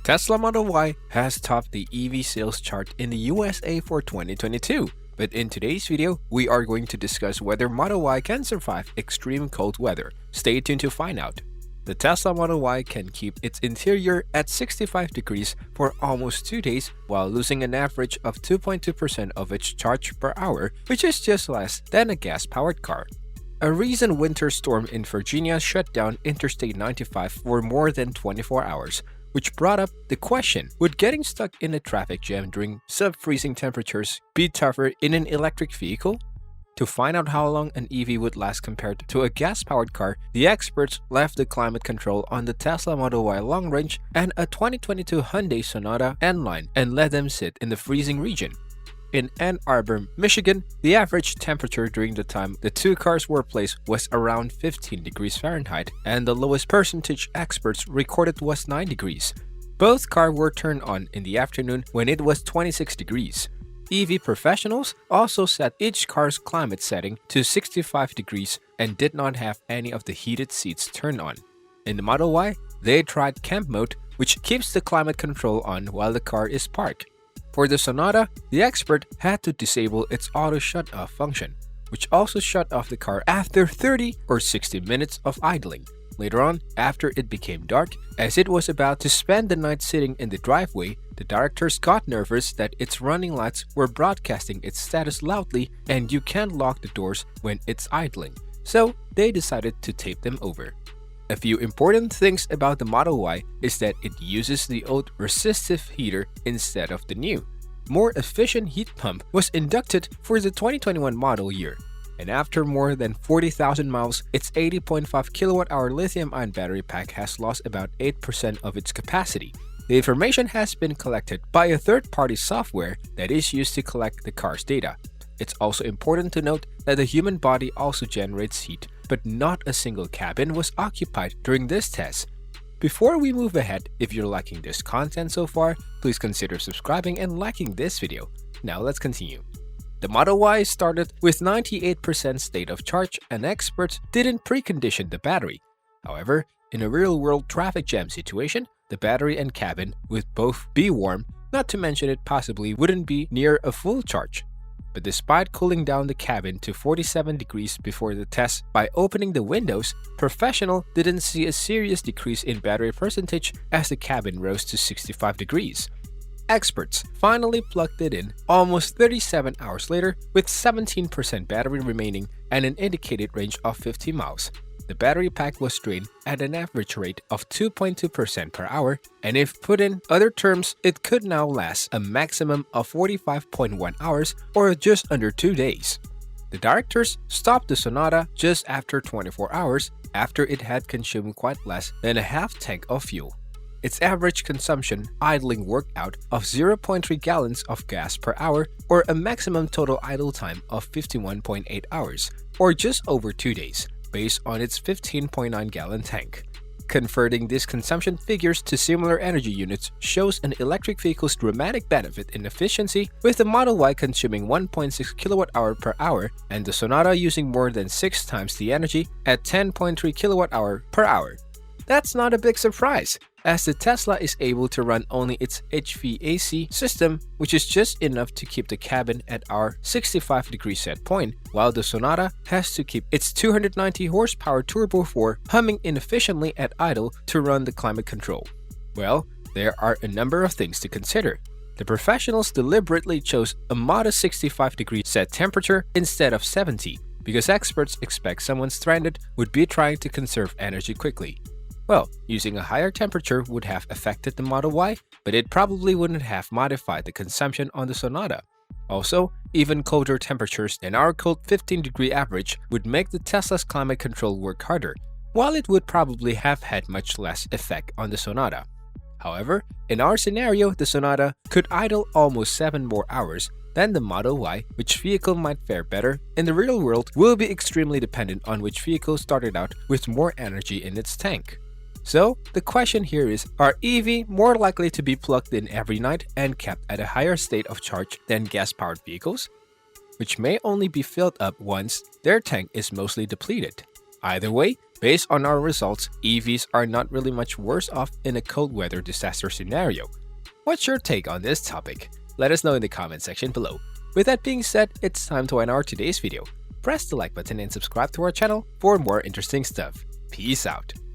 Tesla Model Y has topped the EV sales chart in the USA for 2022. But in today's video, we are going to discuss whether Model Y can survive extreme cold weather. Stay tuned to find out. The Tesla Model Y can keep its interior at 65 degrees for almost 2 days while losing an average of 2.2% of its charge per hour, which is just less than a gas-powered car. A recent winter storm in Virginia shut down Interstate 95 for more than 24 hours, which brought up the question, would getting stuck in a traffic jam during sub-freezing temperatures be tougher in an electric vehicle? To find out how long an EV would last compared to a gas-powered car, the experts left the climate control on the Tesla Model Y long range and a 2022 Hyundai Sonata N-Line and let them sit in the freezing region. In Ann Arbor, Michigan, the average temperature during the time the two cars were placed was around 15 degrees Fahrenheit, and the lowest percentage experts recorded was 9 degrees. Both cars were turned on in the afternoon when it was 26 degrees. EV professionals also set each car's climate setting to 65 degrees and did not have any of the heated seats turned on. In the Model Y, they tried camp mode, which keeps the climate control on while the car is parked. For the Sonata, the expert had to disable its auto shut-off function, which also shut off the car after 30 or 60 minutes of idling. Later on, after it became dark, as it was about to spend the night sitting in the driveway, the directors got nervous that its running lights were broadcasting its status loudly and you can't lock the doors when it's idling, so they decided to tape them over. A few important things about the Model Y is that it uses the old resistive heater instead of the new. More efficient heat pump was inducted for the 2021 model year, and after more than 40,000 miles, its 80.5 kWh lithium-ion battery pack has lost about 8% of its capacity. The information has been collected by a third-party software that is used to collect the car's data. It's also important to note that the human body also generates heat, but not a single cabin was occupied during this test. Before we move ahead, if you're liking this content so far, please consider subscribing and liking this video. Now let's continue. The Model Y started with 98% state of charge and experts didn't precondition the battery. However, in a real-world traffic jam situation, the battery and cabin would both be warm, not to mention it possibly wouldn't be near a full charge. But despite cooling down the cabin to 47 degrees before the test by opening the windows, professionals didn't see a serious decrease in battery percentage as the cabin rose to 65 degrees. Experts finally plugged it in almost 37 hours later with 17% battery remaining and an indicated range of 50 miles. The battery pack was drained at an average rate of 2.2% per hour, and if put in other terms, it could now last a maximum of 45.1 hours or just under 2 days. The directors stopped the Sonata just after 24 hours after it had consumed quite less than a half tank of fuel. Its average consumption idling worked out of 0.3 gallons of gas per hour or a maximum total idle time of 51.8 hours or just over 2 days. Based on its 15.9-gallon tank. Converting these consumption figures to similar energy units shows an electric vehicle's dramatic benefit in efficiency, with the Model Y consuming 1.6 kWh per hour and the Sonata using more than 6 times the energy at 10.3 kWh per hour. That's not a big surprise, as the Tesla is able to run only its HVAC system, which is just enough to keep the cabin at our 65-degree set point, while the Sonata has to keep its 290 horsepower Turbo 4 humming inefficiently at idle to run the climate control. Well, there are a number of things to consider. The professionals deliberately chose a modest 65-degree set temperature instead of 70, because experts expect someone stranded would be trying to conserve energy quickly. Well, using a higher temperature would have affected the Model Y, but it probably wouldn't have modified the consumption on the Sonata. Also, even colder temperatures than our cold 15-degree average would make the Tesla's climate control work harder, while it would probably have had much less effect on the Sonata. However, in our scenario, the Sonata could idle almost 7 more hours than the Model Y. Which vehicle might fare better in the real world will be extremely dependent on which vehicle started out with more energy in its tank. So, the question here is, are EV more likely to be plugged in every night and kept at a higher state of charge than gas-powered vehicles, which may only be filled up once their tank is mostly depleted? Either way, based on our results, EVs are not really much worse off in a cold weather disaster scenario. What's your take on this topic? Let us know in the comment section below. With that being said, it's time to end our today's video. Press the like button and subscribe to our channel for more interesting stuff. Peace out.